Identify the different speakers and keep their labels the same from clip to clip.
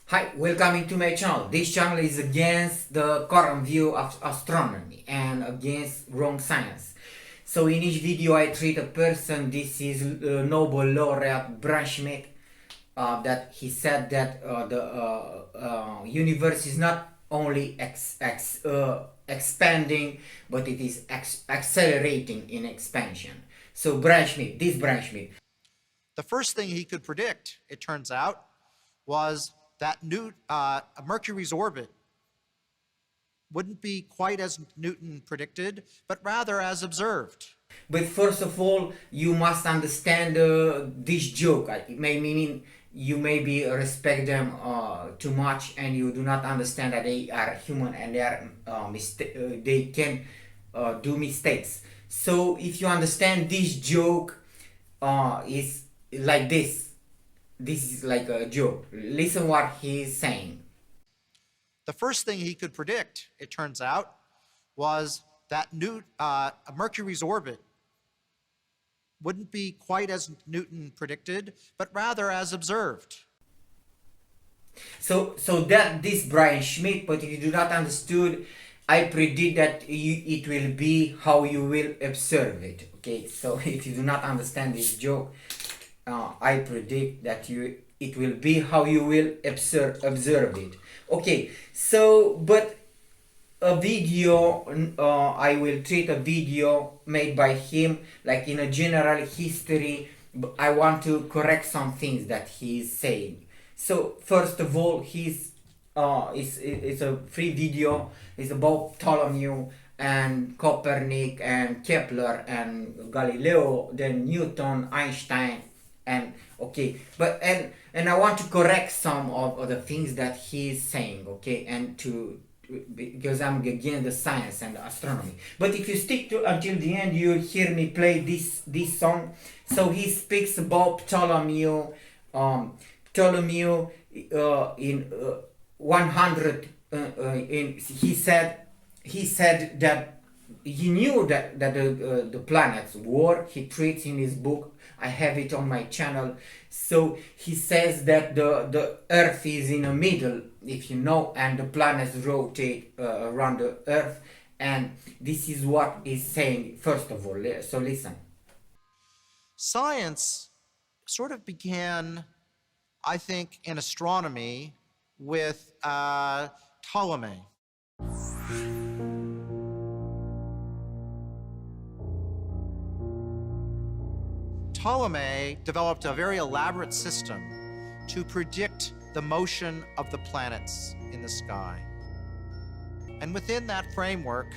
Speaker 1: Hi, welcome to my channel. This channel is against the current view of astronomy and against wrong science. So in each video I treat a person. This is Nobel laureate Brian Smith, that he said that the universe is not only expanding, but it is accelerating in expansion. So Brian Smith.
Speaker 2: The first thing he could predict, it turns out, was that Mercury's orbit wouldn't be quite as Newton predicted, but rather as observed.
Speaker 1: But first of all, you must understand this joke. It may mean you maybe respect them too much, and you do not understand that they are human and they can do mistakes. So if you understand this joke, is like this. This is like a joke. Listen what he is saying.
Speaker 2: The first thing he could predict, it turns out, was that Mercury's orbit wouldn't be quite as Newton predicted, but rather as observed.
Speaker 1: So that this Brian Schmidt, but if you do not understood, I predict that it will be how you will observe it. Okay, so if you do not understand this joke, I predict that it will be how you will observe it. Okay, so but a video, I will treat a video made by him like in a general history. I want to correct some things that he is saying. So first of all, it's a free video. It's about Ptolemy and Copernic and Kepler and Galileo, then Newton, Einstein, and okay, but and I want to correct some of the things that he is saying. Okay, and to because I'm against the science and the astronomy. But if you stick to until the end, you'll hear me play this song. So he speaks about Ptolemy. Ptolemy in 100. He said that he knew that the planets were. He treats in his book. I have it on my channel. So he says that the Earth is in the middle, if you know, and the planets rotate around the Earth. And this is what he's saying. First of all, so listen.
Speaker 2: Science sort of began, I think, in astronomy with Ptolemy. Ptolemy developed a very elaborate system to predict the motion of the planets in the sky. And within that framework,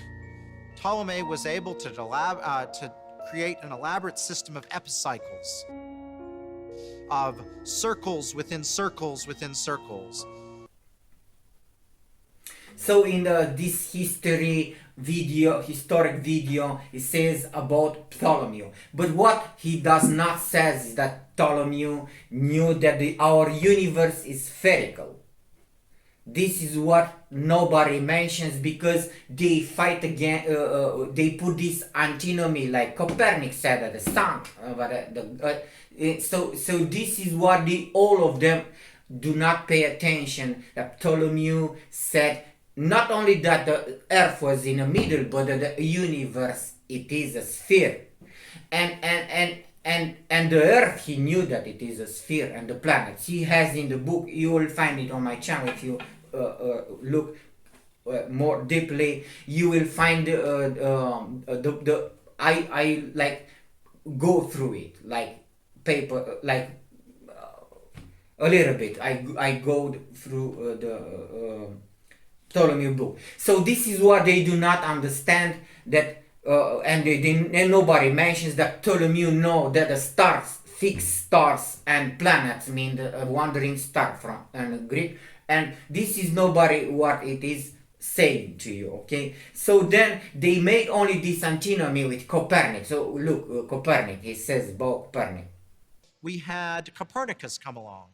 Speaker 2: Ptolemy was able to create an elaborate system of epicycles, of circles within circles within circles.
Speaker 1: So in this historic video, it says about Ptolemy. But what he does not say is that Ptolemy knew that our universe is spherical. This is what nobody mentions, because they fight again. They put this antinomy, like Copernic said that the sun. So this is what all of them do not pay attention. That Ptolemy said not only that the Earth was in the middle, but that the universe, it is a sphere, and the Earth, he knew that it is a sphere, and the planets he has in the book. You will find it on my channel if you look more deeply. You will find I like go through it like paper, like a little bit. I go through the Ptolemy book. So this is what they do not understand, that and nobody mentions that Ptolemy know that the stars, fixed stars, and planets mean the wandering star from Greek, and this is nobody what it is saying to you. Okay, so then they made only this antinomy with Copernic. So look, Copernic, he says about Copernic.
Speaker 2: We had Copernicus come along.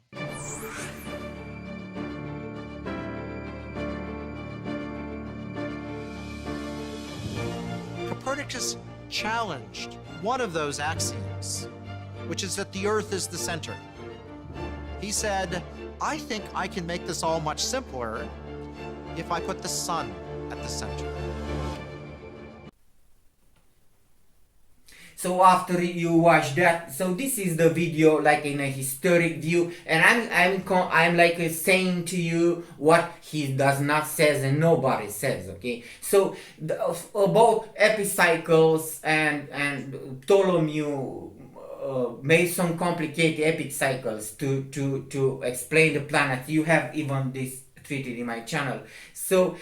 Speaker 2: Copernicus challenged one of those axioms, which is that the Earth is the center. He said, I think I can make this all much simpler if I put the sun at the center.
Speaker 1: So after you watch that, so this is the video like in a historic view, and I'm like saying to you what he does not says and nobody says. Okay, so about epicycles and Ptolemy made some complicated epicycles to explain the planet. You have even this treated in my channel. So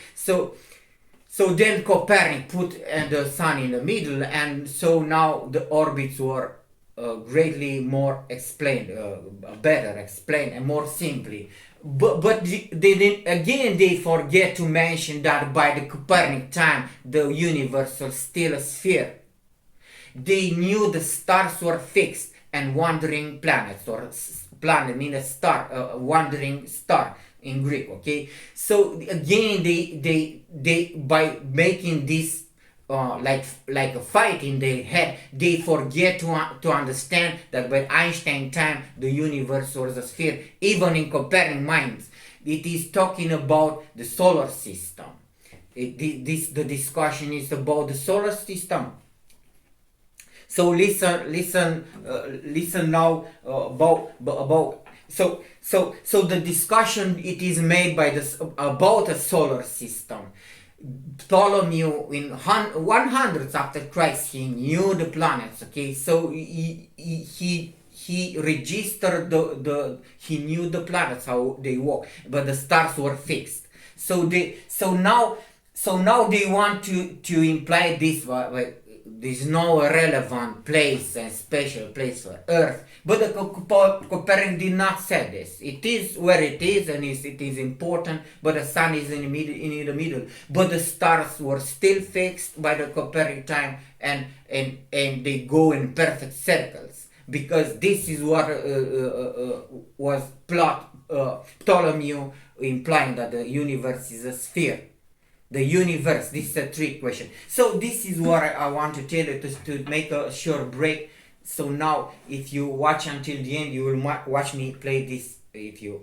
Speaker 1: then Copernicus put the sun in the middle, and so now the orbits were greatly more explained, better explained, and more simply. But they forget to mention that by the Copernic time the universe was still a sphere. They knew the stars were fixed and wandering planets, or planet means a star, a wandering star in Greek. Okay, so again they by making this like a fight in their head, they forget to understand that by Einstein time the universe was a sphere. Even in Copernic minds, it is talking about the solar system. The discussion is about the solar system. So listen now about so the discussion it is made by this about a solar system. Ptolemy in 100s after Christ, he knew the planets. Okay, so he registered he knew the planets, how they walk, but the stars were fixed. So now they want to imply this. There's no relevant place and special place for Earth. But the Copernicus did not say this. It is where it is, and it is important, but the sun is in the middle. But the stars were still fixed by the Copernic time, and they go in perfect circles. Because this is what was Ptolemy implying, that the universe is a sphere. The universe, this is a trick question. So this is what I want to tell you, to make a short break. So now if you watch until the end, you will watch me play this. If you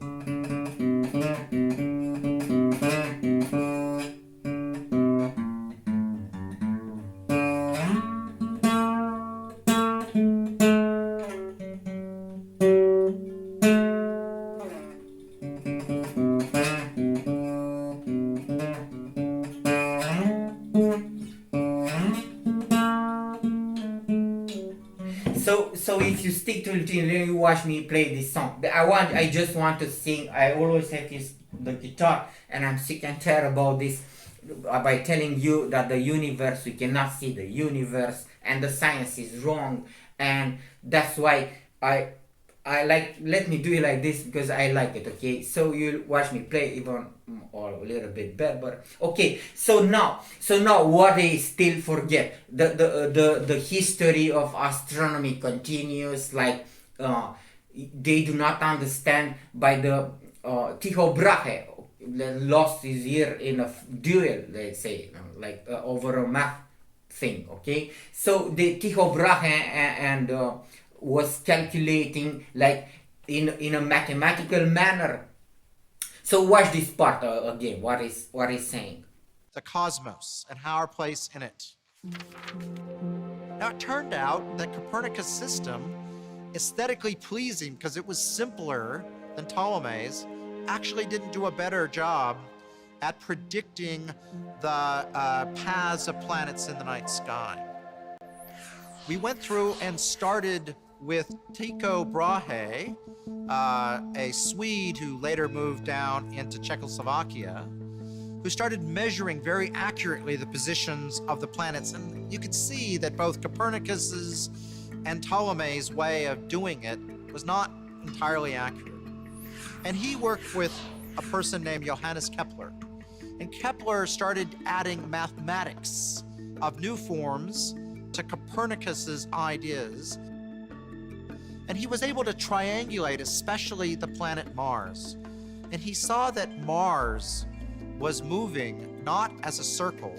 Speaker 1: so if you stick to it, then you watch me play this song. I just want to sing. I always have the guitar, and I'm sick and tired about this, by telling you that the universe, we cannot see the universe, and the science is wrong, and that's why I like, let me do it like this because I like it. Okay, so you watch me play even or a little bit better, but okay. So now what they still forget, the history of astronomy continues. Like they do not understand by the Tycho Brahe lost his ear in a duel, let's say, like over a math thing. Okay, so the Tycho Brahe and was calculating like in a mathematical manner. So watch this part again. What is saying?
Speaker 2: The cosmos and our place in it. Now it turned out that Copernicus' system, aesthetically pleasing because it was simpler than Ptolemy's, actually didn't do a better job at predicting the paths of planets in the night sky. We went through and started with Tycho Brahe, a Swede who later moved down into Czechoslovakia, who started measuring very accurately the positions of the planets. And you could see that both Copernicus's and Ptolemy's way of doing it was not entirely accurate. And he worked with a person named Johannes Kepler. And Kepler started adding mathematics of new forms to Copernicus's ideas. And he was able to triangulate especially the planet Mars. And he saw that Mars was moving not as a circle,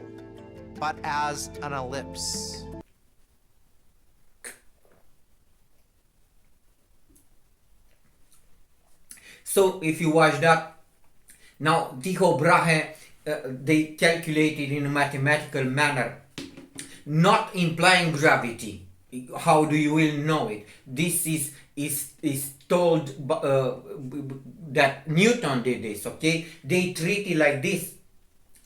Speaker 2: but as an ellipse.
Speaker 1: So if you watch that, now Tycho Brahe, they calculated in a mathematical manner, not implying gravity. How do you will know it? This is told that Newton did this. Okay, they treat it like this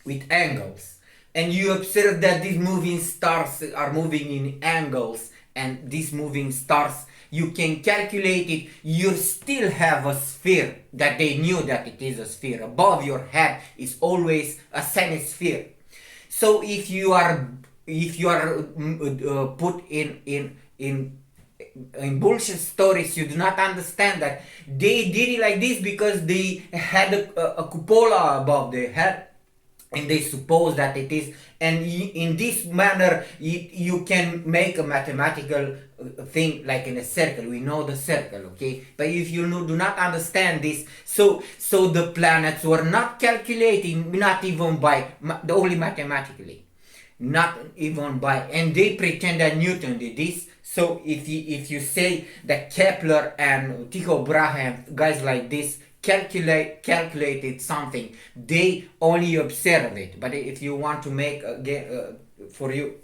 Speaker 1: with angles, and you observe that these moving stars are moving in angles, and these moving stars, you can calculate it. You still have a sphere that they knew that it is a sphere. Above your head is always a semisphere. So if you are put in bullshit stories, you do not understand that they did it like this because they had a cupola above their head, and they suppose that it is, and in this manner you can make a mathematical thing like in a circle. We know the circle, okay? But if you do not understand this, so the planets were not calculating, not even by only mathematically, not even by, and they pretend that Newton did this. So if you say that Kepler and Tycho Brahe, guys like this, calculated something, they only observe it. But if you want to make again for you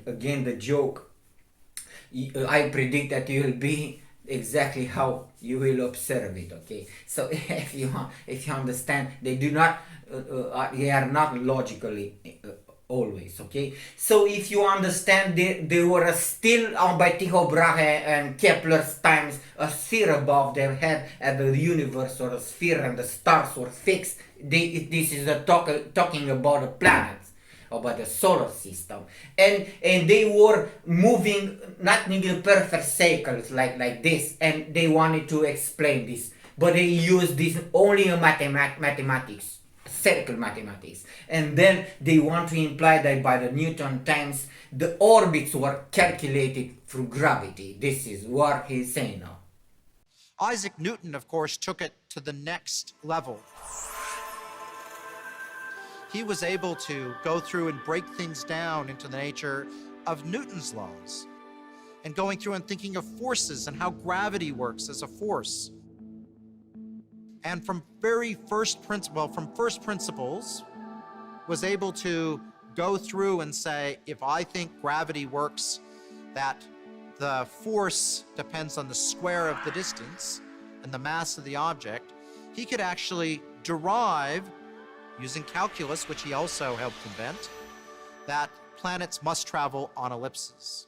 Speaker 1: again the joke, I predict that you will be exactly how you will observe it. Okay, so if you understand, they do not they are not logically always. Okay, so if you understand, they were still by Tycho Brahe and Kepler's times a sphere above their head, and the universe or a sphere and the stars were fixed. This is talking about the planets, about the solar system, and they were moving not in the perfect circles like this, and they wanted to explain this, but they used this only in mathematics, circle mathematics, and then they want to imply that by the Newton times the orbits were calculated through gravity. This is what he's saying now.
Speaker 2: Isaac Newton, of course, took it to the next level. He was able to go through and break things down into the nature of Newton's laws, and going through and thinking of forces and how gravity works as a force. And from first principles, was able to go through and say, if I think gravity works, that the force depends on the square of the distance and the mass of the object, he could actually derive, using calculus, which he also helped invent, that planets must travel on ellipses.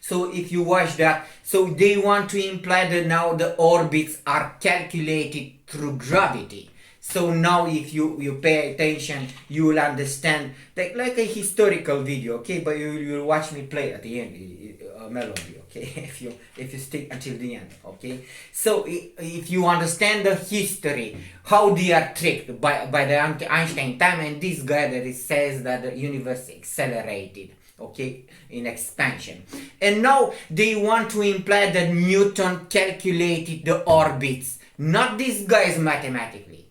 Speaker 1: So if you watch that, so they want to imply that now the orbits are calculated through gravity. So now if you pay attention, you will understand, like a historical video, okay? But you'll watch me play at the end a melody, okay? if you stick until the end, okay? So if you understand the history, how they are tricked by the Einstein time, and this guy that it says that the universe accelerated, okay, in expansion, and now they want to imply that Newton calculated the orbits, not these guys mathematically.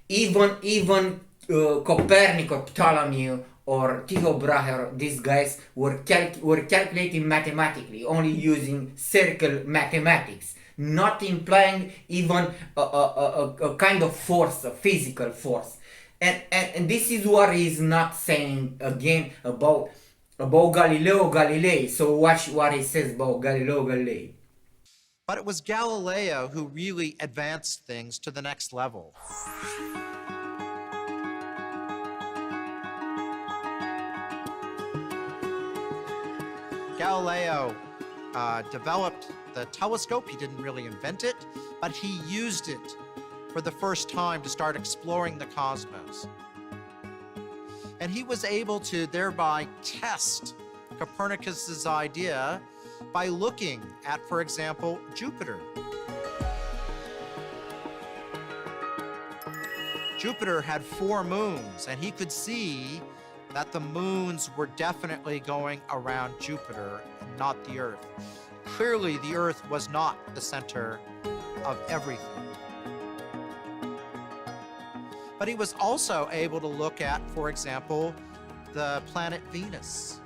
Speaker 1: Even Copernicus, Ptolemy, or Tycho Brahe, these guys were calculating mathematically, only using circle mathematics, not implying even a kind of force, a physical force. And this is what he's not saying again about Galileo Galilei. So watch what he says about Galileo Galilei.
Speaker 2: But it was Galileo who really advanced things to the next level. Galileo developed the telescope. He didn't really invent it, but he used it for the first time to start exploring the cosmos. And he was able to thereby test Copernicus's idea by looking at, for example, Jupiter. Jupiter had 4 moons, and he could see that the moons were definitely going around Jupiter and not the Earth. Clearly, the Earth was not the center of everything. But he was also able to look at, for example, the planet Venus.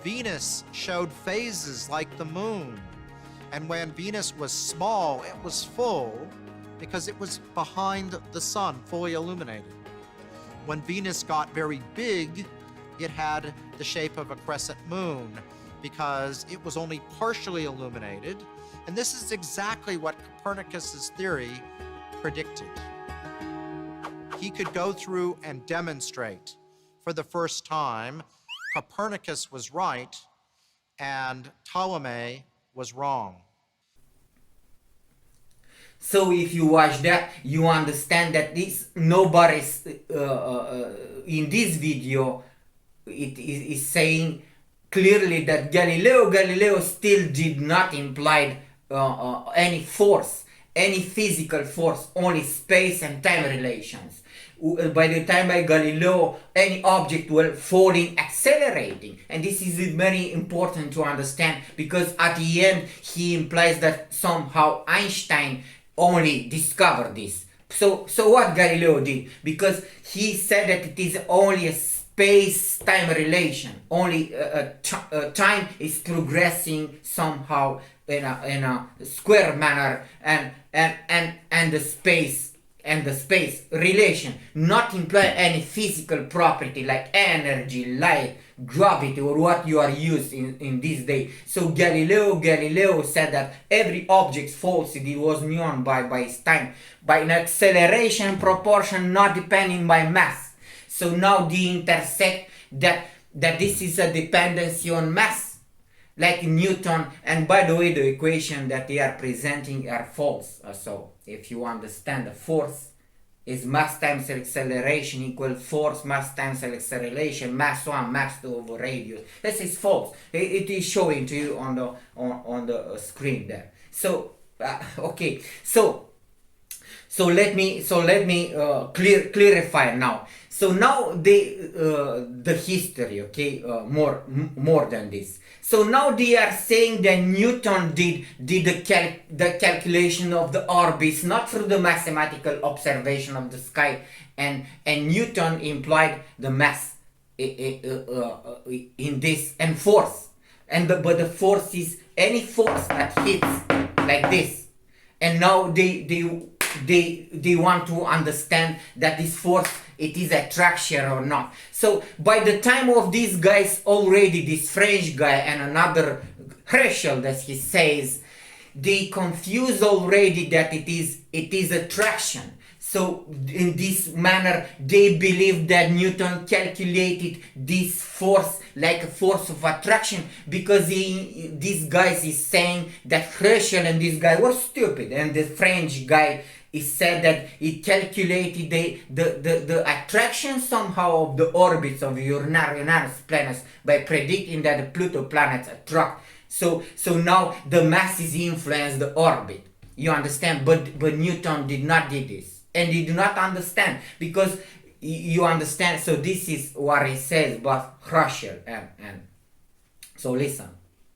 Speaker 2: Venus showed phases like the moon, And when Venus was small, it was full because it was behind the sun, fully illuminated. When Venus got very big, it had the shape of a crescent moon because it was only partially illuminated. And this is exactly what Copernicus's theory predicted. He could go through and demonstrate for the first time Copernicus was right and Ptolemy was wrong.
Speaker 1: So if you watch that, you understand that this nobody's in this video it is saying clearly that Galileo still did not imply any force, any physical force, only space and time relations. By the time by Galileo, any object will falling, accelerating, and this is very important to understand because at the end he implies that somehow Einstein only discovered this. So what Galileo did, because he said that it is only a space-time relation, only time is progressing somehow in a square manner, and the space relation not imply any physical property like energy, light, gravity, or what you are used in this day. So Galileo said that every object falls, it was known by his time by an acceleration proportion not depending by mass. So now they intersect that this is a dependency on mass, like Newton. And by the way, the equation that they are presenting are false. So if you understand, the force is mass times acceleration equal force mass times acceleration, mass 1 mass 2 over radius. This is false. It is showing to you on the screen there. So okay, so let me clarify now. So now the history, okay, more than this. So now they are saying that Newton did the calculation of the orbits not through the mathematical observation of the sky, and Newton implied the mass in this and force, but the force is any force that hits like this, and now they want to understand that this force, it is attraction or not. So by the time of these guys already, this French guy and another Herschel, as he says, they confuse already that it is attraction. So in this manner they believe that Newton calculated this force like a force of attraction, because this guy is saying that Herschel and this guy was stupid, and the French guy is said that he calculated the attraction somehow of the orbits of Uranus planets by predicting that the Pluto planets attract. So now the masses influence the orbit. You understand? But Newton did not do this, and he do not understand, because you understand. So this is what he says about Herschel, and so listen.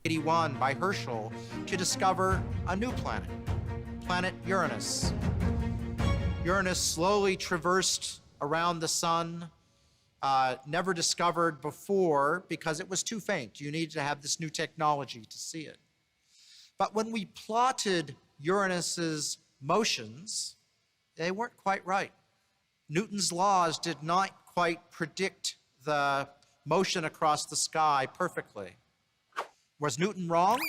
Speaker 2: 81 by Herschel to discover a new planet Uranus. Uranus slowly traversed around the sun, never discovered before because it was too faint. You need to have this new technology to see it. But when we plotted Uranus's motions, they weren't quite right. Newton's laws did not quite predict the motion across the sky perfectly. Was Newton wrong?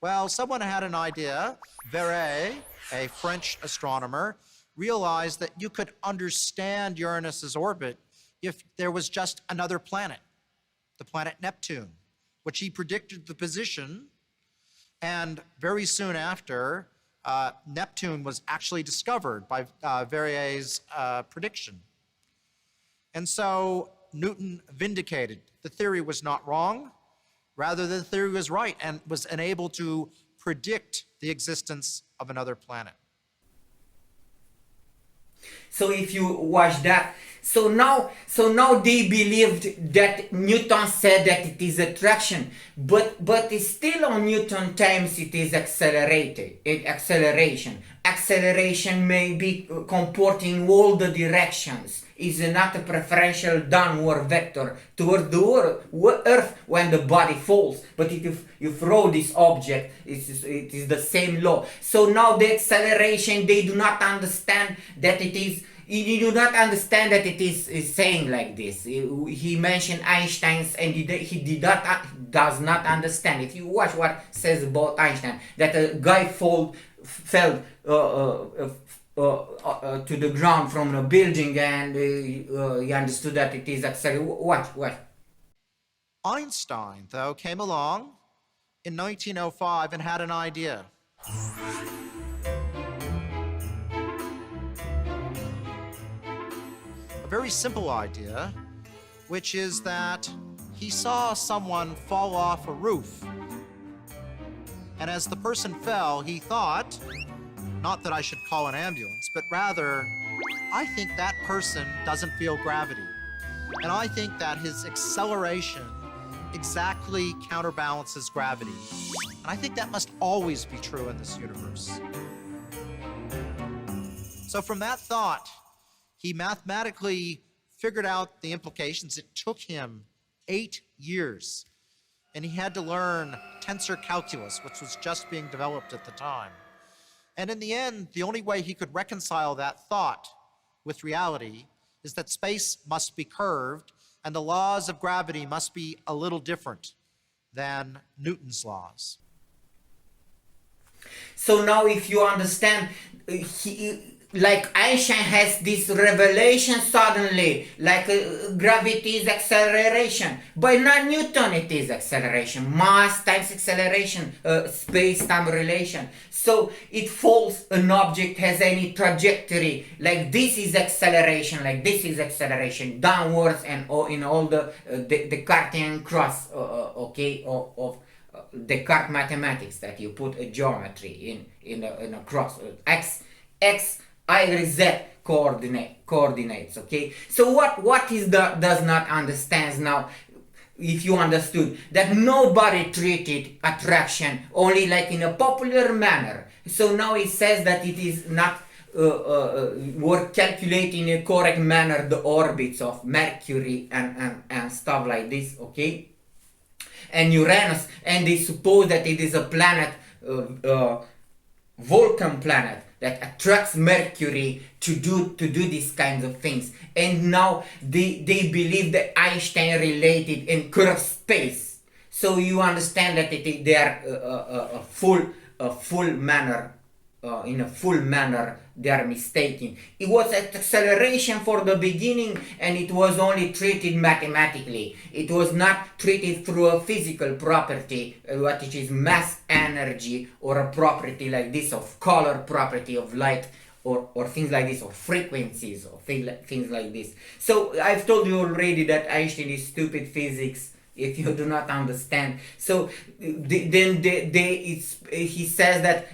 Speaker 2: Well, someone had an idea. Verret, a French astronomer, realized that you could understand Uranus's orbit if there was just another planet, the planet Neptune, which he predicted the position, and very soon after, Neptune was actually discovered by Verret's prediction. And so Newton vindicated. The theory was not wrong. Rather, the theory was right and was unable to predict the existence of another planet.
Speaker 1: So if you watch that, so now they believed that Newton said that it is attraction, but it's still on Newton times it is acceleration. Acceleration may be comporting all the directions is not a preferential downward vector toward the Earth when the body falls, but if you throw this object, it is the same law. So now the acceleration, they do not understand that it is. You do not understand that it is saying like this. He mentioned Einstein's, and does not understand. If you watch what says about Einstein, that a guy fell to the ground from a building, and he understood that it is acceleration. What?
Speaker 2: Einstein, though, came along in 1905 and had an idea. A very simple idea, which is that he saw someone fall off a roof. And as the person fell, he thought, not that I should call an ambulance, but rather, I think that person doesn't feel gravity. And I think that his acceleration exactly counterbalances gravity. And I think that must always be true in this universe. So from that thought, he mathematically figured out the implications. It took him 8 years. And he had to learn tensor calculus, which was just being developed at the time. And in the end, the only way he could reconcile that thought with reality is that space must be curved and the laws of gravity must be a little different than Newton's laws.
Speaker 1: So now if you understand, like Einstein has this revelation suddenly, like gravity is acceleration, but not Newton, it is acceleration, mass times acceleration, space-time relation. So it falls, an object has any trajectory, like this is acceleration, like this is acceleration, downwards, and in all the Descartesian cross, of Descartes mathematics, that you put a geometry in a cross, x, y, z coordinates, okay? So what is does not understand now? If you understood that nobody treated attraction only like in a popular manner, so now it says that it is not worth calculating in a correct manner the orbits of Mercury and stuff like this, okay? And Uranus, and they suppose that it is a planet, Vulcan planet, that attracts Mercury to do these kinds of things. And now they believe that Einstein related in curved space. So you understand that they are in a full manner they are mistaken. It was an acceleration for the beginning, and it was only treated mathematically. It was not treated through a physical property, what it is mass energy, or a property like this of color property of light, or things like this, or frequencies, or things like this. So I've told you already that Einstein is stupid physics if you do not understand. So then he says that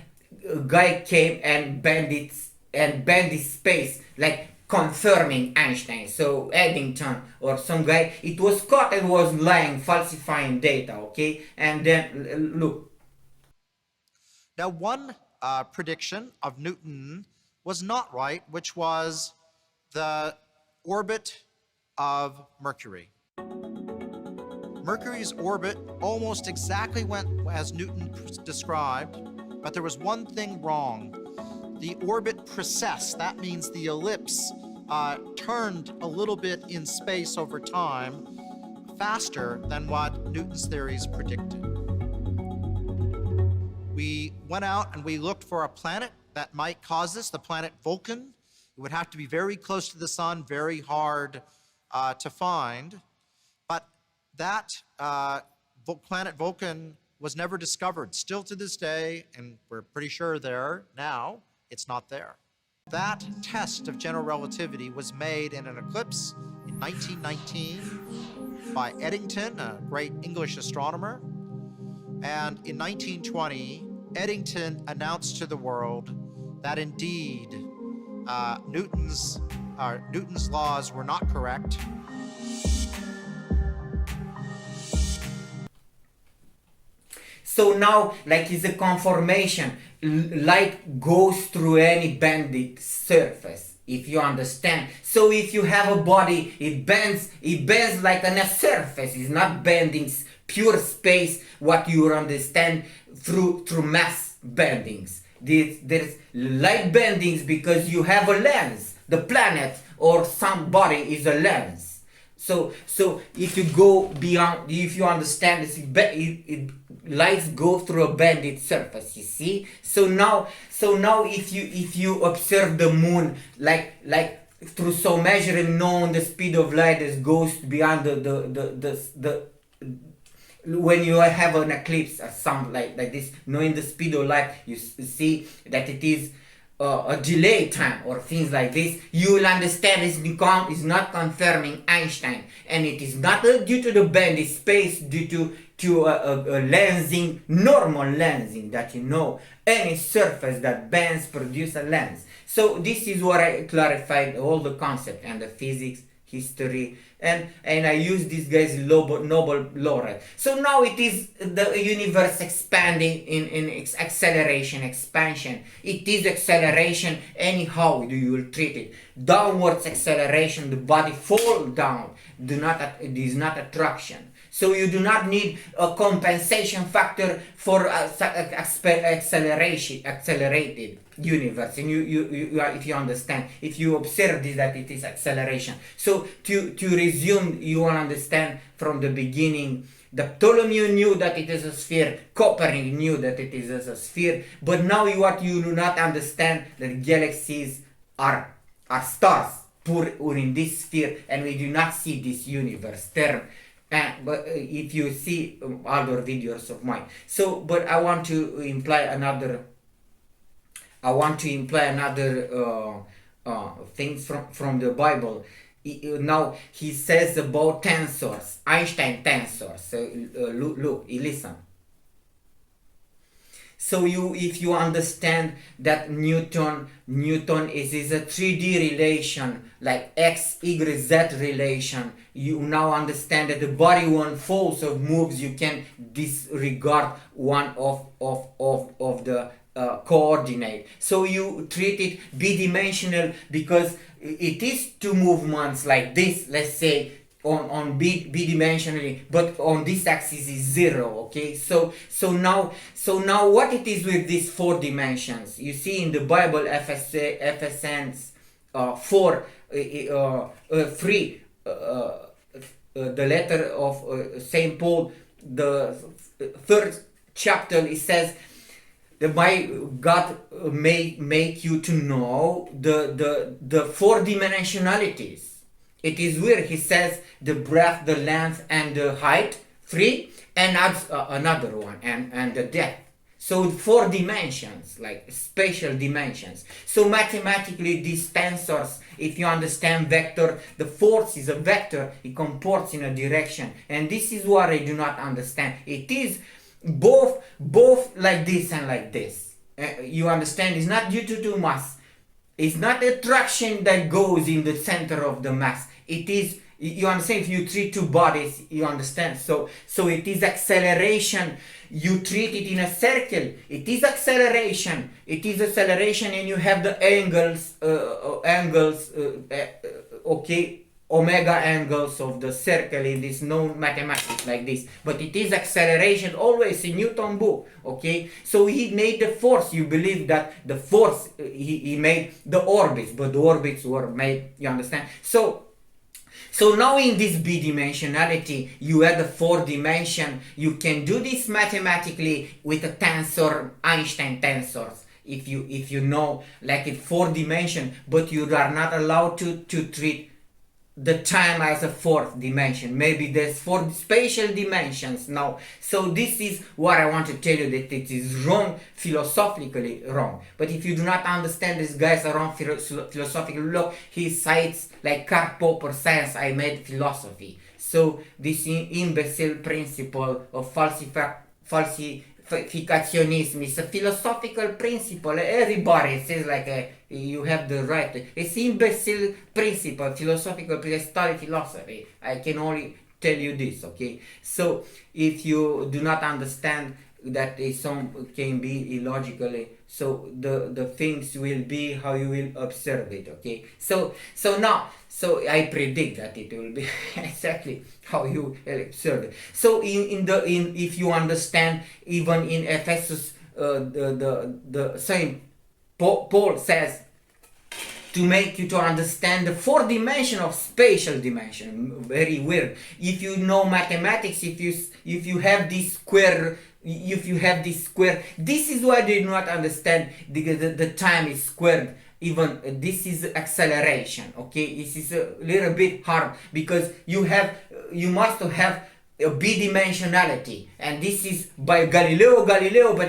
Speaker 1: a guy came and bent this space, like confirming Einstein. So Eddington or some guy, it was caught and was lying, falsifying data, okay? And then look.
Speaker 2: Now one prediction of Newton was not right, which was the orbit of Mercury. Mercury's orbit almost exactly went as Newton described, but there was one thing wrong. The orbit precessed, that means the ellipse turned a little bit in space over time, faster than what Newton's theories predicted. We went out and we looked for a planet that might cause this, the planet Vulcan. It would have to be very close to the sun, very hard to find. But that planet Vulcan was never discovered. Still to this day, and we're pretty sure there now, it's not there. That test of general relativity was made in an eclipse in 1919 by Eddington, a great English astronomer. And in 1920, Eddington announced to the world that indeed Newton's laws were not correct.
Speaker 1: So now, like, it's a confirmation. Light goes through any bended surface. if you understand. So if you have a body, it bends like on a surface. It's not bending pure space, what you understand through mass bendings. There's light bendings because you have a lens. The planet or some body is a lens. So if you go beyond, if you understand this, lights go through a bended surface. You see. So now if you observe the moon like through so measuring known the speed of light that goes beyond the when you have an eclipse or something like this, knowing the speed of light, you see that it is a delay time or things like this, you will understand is not confirming Einstein, and it is not due to the bended space, due to a lensing, normal lensing, that any surface that bends produce a lens. So this is what I clarified all the concept and the physics, history, and I use this guy's Nobel laureate. So now it is the universe expanding in acceleration, expansion. It is acceleration anyhow you will treat it. Downwards acceleration, the body fall down. It is not attraction. So you do not need a compensation factor for accelerated universe. And you if you understand, if you observe this, that it is acceleration. So to resume, you want to understand from the beginning. The Ptolemy knew that it is a sphere. Copernicus knew that it is a sphere. But now what you do not understand, that galaxies are stars put in this sphere, and we do not see this universe term. But if you see other videos of mine, but I want to imply another things from the Bible. Now he says about tensors, Einstein tensors. So look, listen. So if you understand that Newton is a 3D relation, like X, Y, Z relation, you now understand that the body unfolds or moves, you can disregard one of the coordinate. So you treat it bidimensional because it is two movements like this, let's say, on bidimensionally, but on this axis is 0. Okay, so now what it is with these 4 dimensions? You see in the Bible, Ephesians 4 3, the letter of Saint Paul, the 3rd chapter, it says that my God may make you to know the 4 dimensionalities. It is weird. He says the breadth, the length, and the height, 3, and adds another one, and the depth. So 4 dimensions, like spatial dimensions. So mathematically, these tensors, if you understand vector, the force is a vector. It comports in a direction, and this is what I do not understand. It is both like this and like this. You understand? It's not due to mass. It's not attraction that goes in the center of the mass. It is, you understand, if you treat 2 bodies, you understand. So it is acceleration. You treat it in a circle. It is acceleration. It is acceleration, and you have the angles, okay, omega angles of the circle in this known mathematics like this. But it is acceleration always in Newton book. Okay, so he made the force. You believe that the force, he made the orbits, but the orbits were made, you understand. So now in this bidimensionality, you add the 4 dimension. You can do this mathematically with a tensor, Einstein tensors. If you know, like in 4 dimension, but you are not allowed to treat the time as a 4th dimension. Maybe there's 4 spatial dimensions now. So this is what I want to tell you, that it is wrong, philosophically wrong. But if you do not understand these guys are wrong philosophically, look, he cites like Karl Popper science, I made philosophy. So this imbecile principle of falsificationism is a philosophical principle. Everybody says like you have the right. It's imbecile principle, philosophical principle. Study philosophy. I can only tell you this, okay? So if you do not understand that some can be illogically So the things will be how you will observe it. Okay, so now, so I predict that it will be exactly how you will observe it. So in if you understand, even in Ephesus, the same Paul says, to make you to understand the fourth dimension of spatial dimension. Very weird. If you know mathematics, if you have this square, this is why they do not understand the time is squared. Even this is acceleration. Okay, this is a little bit hard, because you must have a bidimensionality, and this is by Galileo. But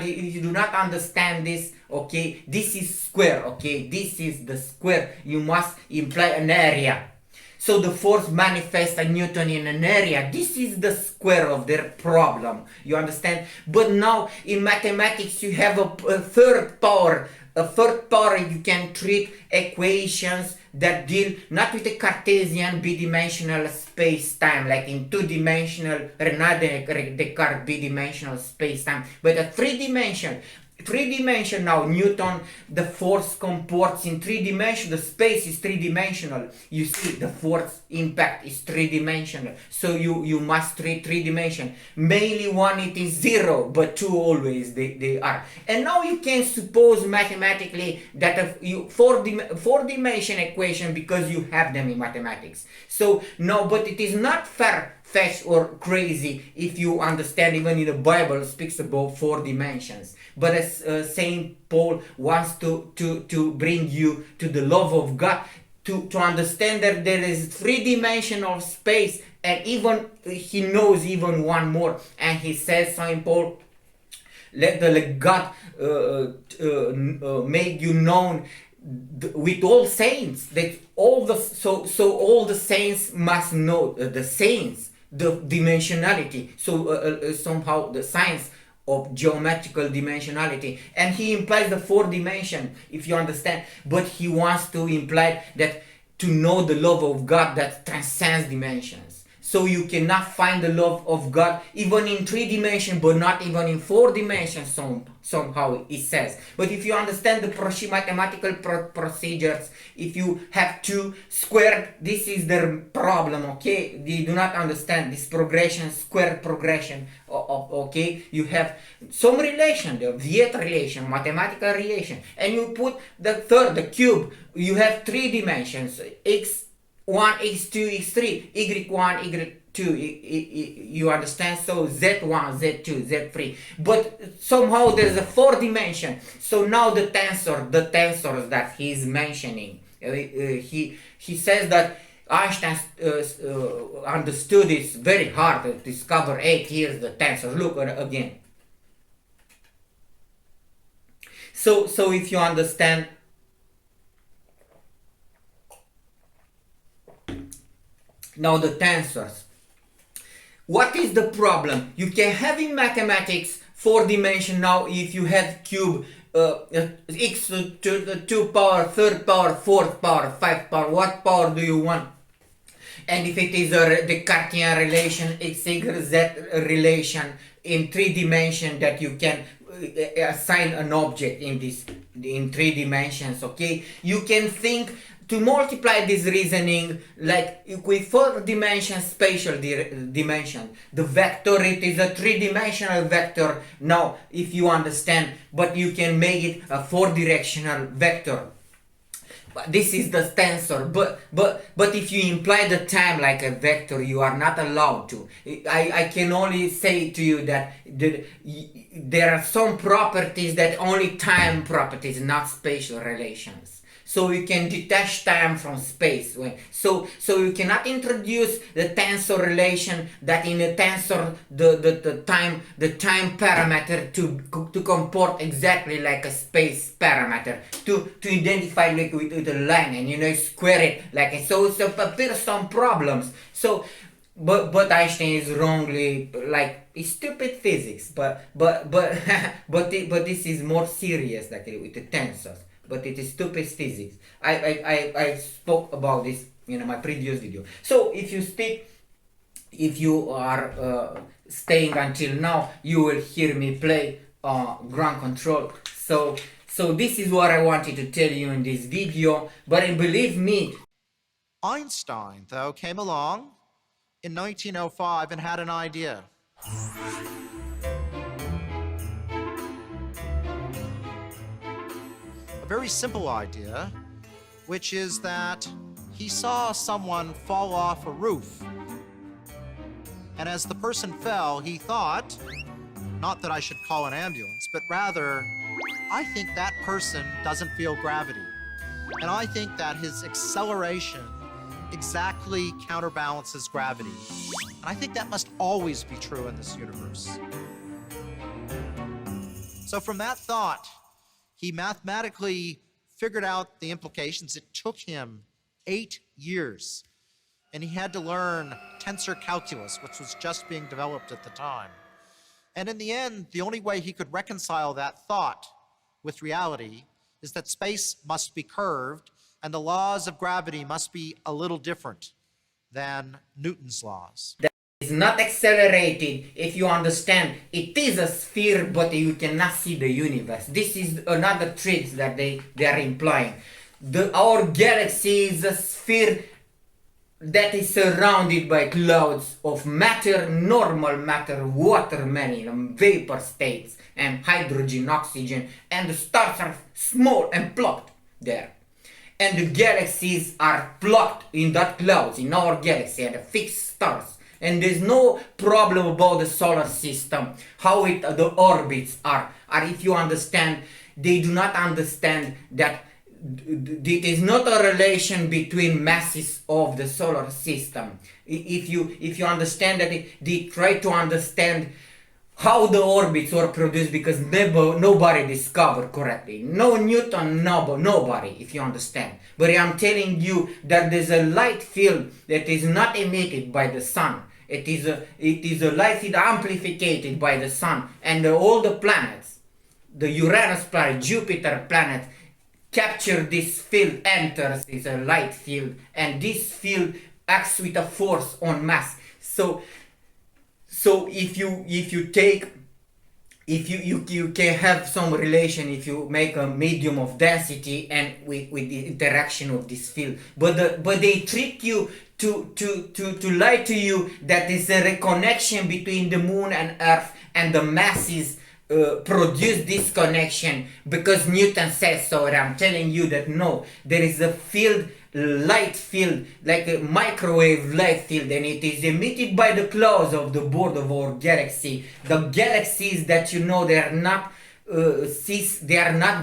Speaker 1: if you do not understand this, okay, this is square. Okay, this is the square. You must imply an area. So the force manifests a Newton in an area. This is the square of their problem. You understand? But now in mathematics you have a third power. A third power, you can treat equations that deal not with a Cartesian bidimensional space-time, like in two-dimensional René Descartes bidimensional space-time, but a three-dimensional. Now Newton, the force comports in three dimensions. The space is three-dimensional. You see, the force impact is three-dimensional. So you must treat three-dimension. Mainly one it is zero, but two always they are. And now you can suppose mathematically that a four-dimension equation, because you have them in mathematics. So no, but it is not far-fetched or crazy if you understand. Even in the Bible speaks about 4 dimensions. But as Saint Paul wants to bring you to the love of God, to understand that there is 3 dimensions of space, and even he knows even one more, and he says, Saint Paul, let God make you known with all saints, that all the saints must know the saints, the dimensionality. So somehow the science of geometrical dimensionality, and he implies the 4th dimension, if you understand, but he wants to imply that to know the love of God that transcends dimensions. So you cannot find the love of God even in 3 dimensions, but not even in 4 dimensions, somehow it says. But if you understand the mathematical procedures, if you have 2 squared, this is the problem, okay? They do not understand this progression, square progression, okay? You have some relation, the Viet relation, mathematical relation, and you put the third, the cube, you have 3 dimensions, x1, x2, x3, y1, y2, you understand? So z1, z2, z3, but somehow there's a 4th dimension. So now the tensors that he's mentioning, he says that Einstein understood it's very hard to discover 8 years the tensors. Look again. So if you understand, now the tensors, what is the problem? You can have in mathematics 4 dimension. Now if you have cube, x to the 2 power, 3rd power, 4th power, 5th power, what power do you want? And if it is the Cartesian relation, x equals z relation in 3 dimensions, that you can assign an object in 3 dimensions, okay? You can think to multiply this reasoning like with 4 dimension spatial dimension. The vector, it is a 3-dimensional vector now, if you understand, but you can make it a 4-directional vector. This is the tensor, but if you imply the time like a vector, you are not allowed to. I can only say to you that there are some properties that only time properties, not spatial relations. So you can detach time from space. So you cannot introduce the tensor relation that in a tensor the time parameter to comport exactly like a space parameter to identify like with a line, and square it like so. It appears some problems. So but Einstein is wrongly like it's stupid physics. But this is more serious like with the tensors. But it is stupid physics. I spoke about this in my previous video. So if you are staying until now, you will hear me play ground control. So So this is what I wanted to tell you in this video, but believe me,
Speaker 2: Einstein, though, came along in 1905 and had an idea. A very simple idea, which is that he saw someone fall off a roof. And as the person fell, he thought, not that I should call an ambulance, but rather, I think that person doesn't feel gravity. And I think that his acceleration exactly counterbalances gravity. And I think that must always be true in this universe. So from that thought, he mathematically figured out the implications. It took him 8 years. And he had to learn tensor calculus, which was just being developed at the time. And in the end, the only way he could reconcile that thought with reality is that space must be curved and the laws of gravity must be a little different than Newton's laws.
Speaker 1: that is not accelerated. If you understand, it is a sphere, but you cannot see the universe. This is another trick that they are implying. Our galaxy is a sphere that is surrounded by clouds of matter, normal matter, water, many vapor states, and hydrogen, oxygen, and the stars are small and plucked there. And the galaxies are plucked in that clouds, in our galaxy, and the fixed stars. And there's no problem about the solar system, how the orbits are. Or if you understand, they do not understand that it is not a relation between masses of the solar system. If you understand that, they try to understand how the orbits were produced, because nobody discovered correctly. No Newton, nobody, if you understand. But I'm telling you that there's a light field that is not emitted by the sun. It is a light field amplified by the sun, and all the planets, the Uranus planet, Jupiter planet, capture this field, enters is a light field, and this field acts with a force on mass. So if you can have some relation if you make a medium of density and with the interaction of this field, but they trick you to lie to you that there's a reconnection between the moon and earth, and the masses produce this connection because Newton says so. And I'm telling you that no, there is a field, light field, like a microwave light field, and it is emitted by the clouds of the board of our galaxy. The galaxies that you know, they are not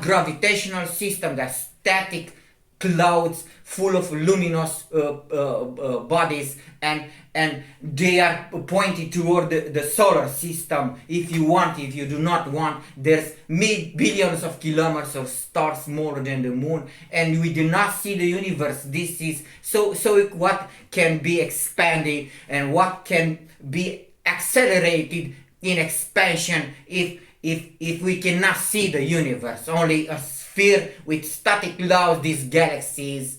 Speaker 1: gravitational system, they're static clouds full of luminous bodies, and they are pointed toward the solar system. If you want, if you do not want, there's billions of kilometers of stars smaller than the moon, and we do not see the universe. This is so what can be expanded and what can be accelerated in expansion if we cannot see the universe. Only a sphere with static clouds, these galaxies,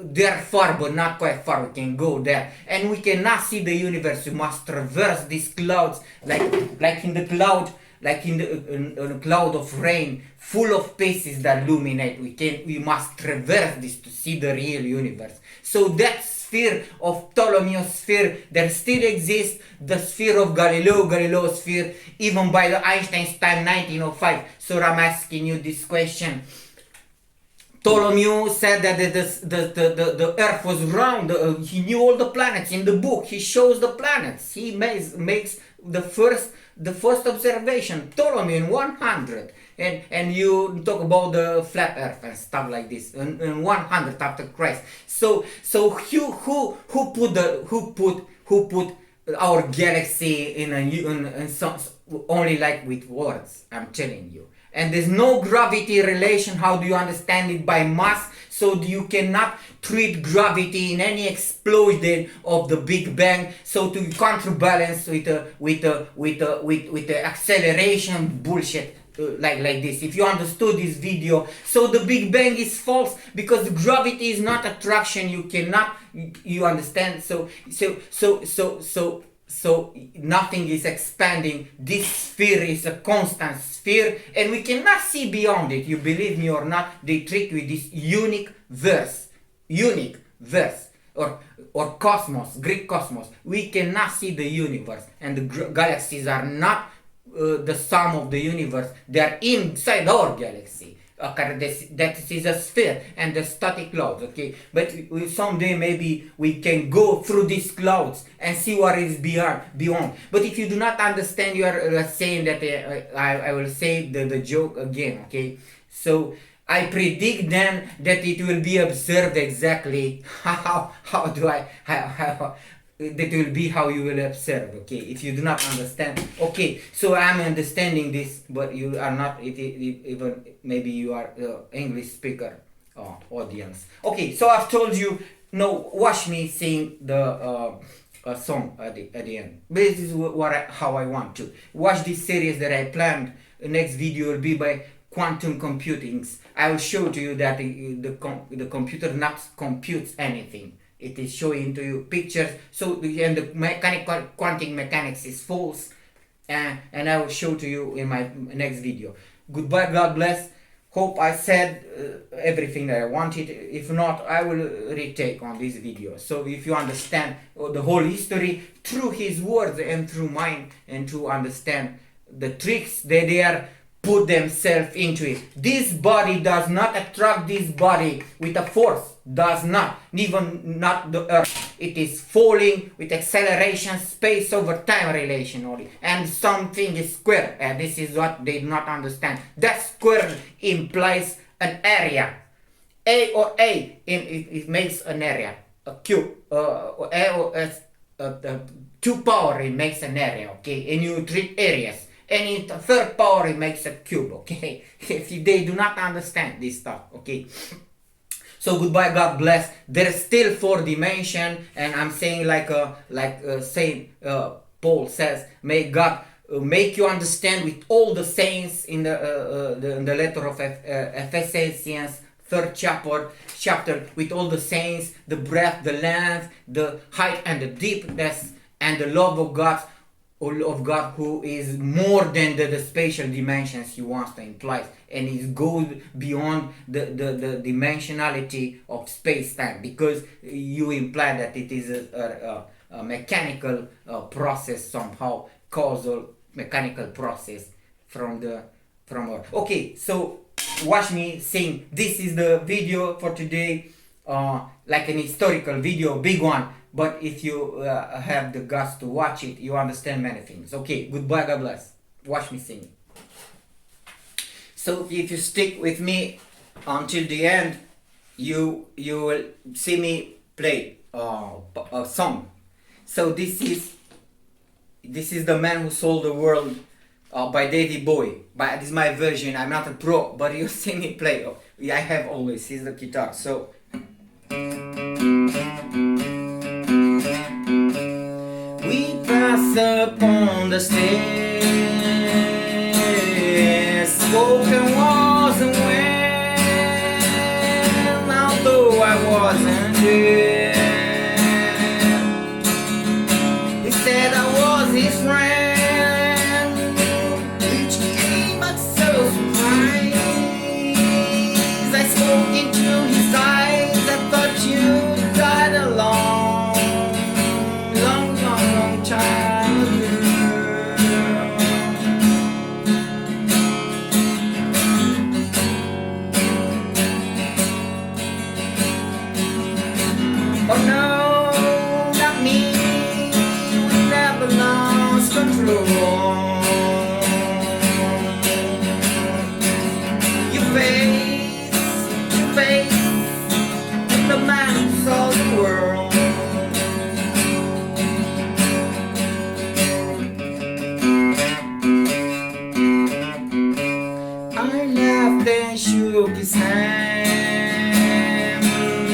Speaker 1: they're far but not quite far. We can go there, and we cannot see the universe. We must traverse these clouds, like in the cloud, like in a cloud of rain, full of pieces that illuminate. We must traverse this to see the real universe. So that sphere of Ptolemy's sphere, there still exists the sphere of Galileo's sphere, even by the Einstein's time, 1905. So I'm asking you this question. Ptolemy said that the earth was round. He knew all the planets. In the book, he shows the planets. He makes the first observation. Ptolemy in 100. And you talk about the flat earth and stuff like this. In 100 after Christ. So who put our galaxy in some, only like with words? I'm telling you. And there's no gravity relation. How do you understand it? By mass. So you cannot treat gravity in any explosion of the Big Bang. So to counterbalance with the acceleration bullshit like this. If you understood this video, so the Big Bang is false because gravity is not attraction. You cannot. You understand? So So nothing is expanding. This sphere is a constant sphere, and we cannot see beyond it. You believe me or not, they trick with this unique verse, or cosmos, Greek cosmos. We cannot see the universe, and the galaxies are not the sum of the universe. They are inside our galaxy. Okay, that is a sphere and the static clouds. Okay, but someday maybe we can go through these clouds and see what is beyond. But if you do not understand, you are saying that I will say the joke again. Okay, so I predict then that it will be observed exactly how that will be how you will observe. Okay, if you do not understand. Okay, so I'm understanding this, but you are not even, maybe you are English speaker audience. Okay, so I've told you, no, watch me sing the song at the end. This is how I want to watch this series that I planned. The next video will be by quantum computing. I will show to you that the computer not computes anything. It is showing to you pictures. So and the quantum mechanics is false, and I will show to you in my next video. Goodbye. God bless. Hope I said everything that I wanted. If not, I will retake on this video. So if you understand the whole history through his words and through mine, and to understand the tricks that they are put themselves into it. This body does not attract this body with a force. Does not. Even not the earth. It is falling with acceleration, space over time relation only. And something is square. And this is what they do not understand. That square implies an area. A or A, it makes an area. A cube. A or S, 2 power, it makes an area. Okay, and you treat areas. And in the third power, it makes a cube. Okay, if they do not understand this stuff. Okay. So goodbye, God bless. There's still 4 dimension, and I'm saying like Saint Paul says, may God make you understand with all the saints in the letter of Ephesians, 3rd chapter, with all the saints, the breadth, the length, the height, and the deepness, and the love of God. Who is more than the spatial dimensions he wants to imply, and it goes beyond the dimensionality of space-time, because you imply that it is a mechanical process, somehow causal mechanical process from Earth. Okay, so watch me sing. This is the video for today, like an historical video, big one. But if you have the guts to watch it, you understand many things. Okay, goodbye, God bless. Watch me sing. So if you stick with me until the end, you will see me play a song. So this is The Man Who Sold the World by David Bowie. But this is my version. I'm not a pro, but you see me play. I have always the guitar. So. Upon the stairs, spoken wasn't well, although I wasn't there. He said I was his friend, which came but so surprised. I spoke into his eyes, I thought you died alone, long time. Oh no, not me, we never lost control. You face the man who sold the world. I laughed and shook his hand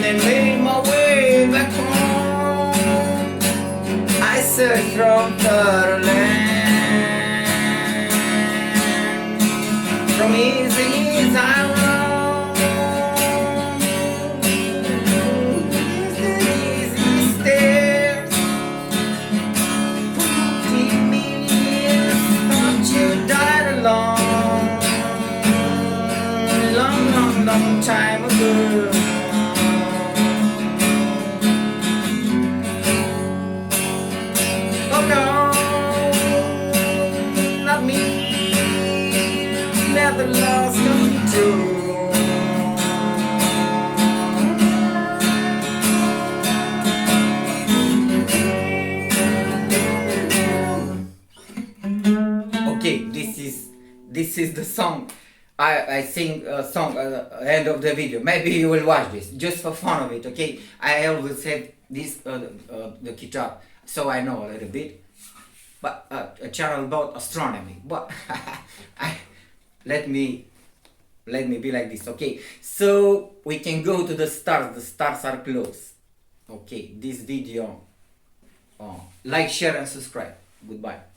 Speaker 1: and made my way back home. I searched from third land, from easy as I roam. Easy stairs, from Oh no, not me. Never lost control. Okay, this is the song. I sing a song at the end of the video. Maybe you will watch this just for fun of it. Okay, I always have this the guitar, so I know a little bit, but a channel about astronomy. But let me be like this. Okay, so we can go to the stars. The stars are close. Okay, this video. Like, share, and subscribe. Goodbye.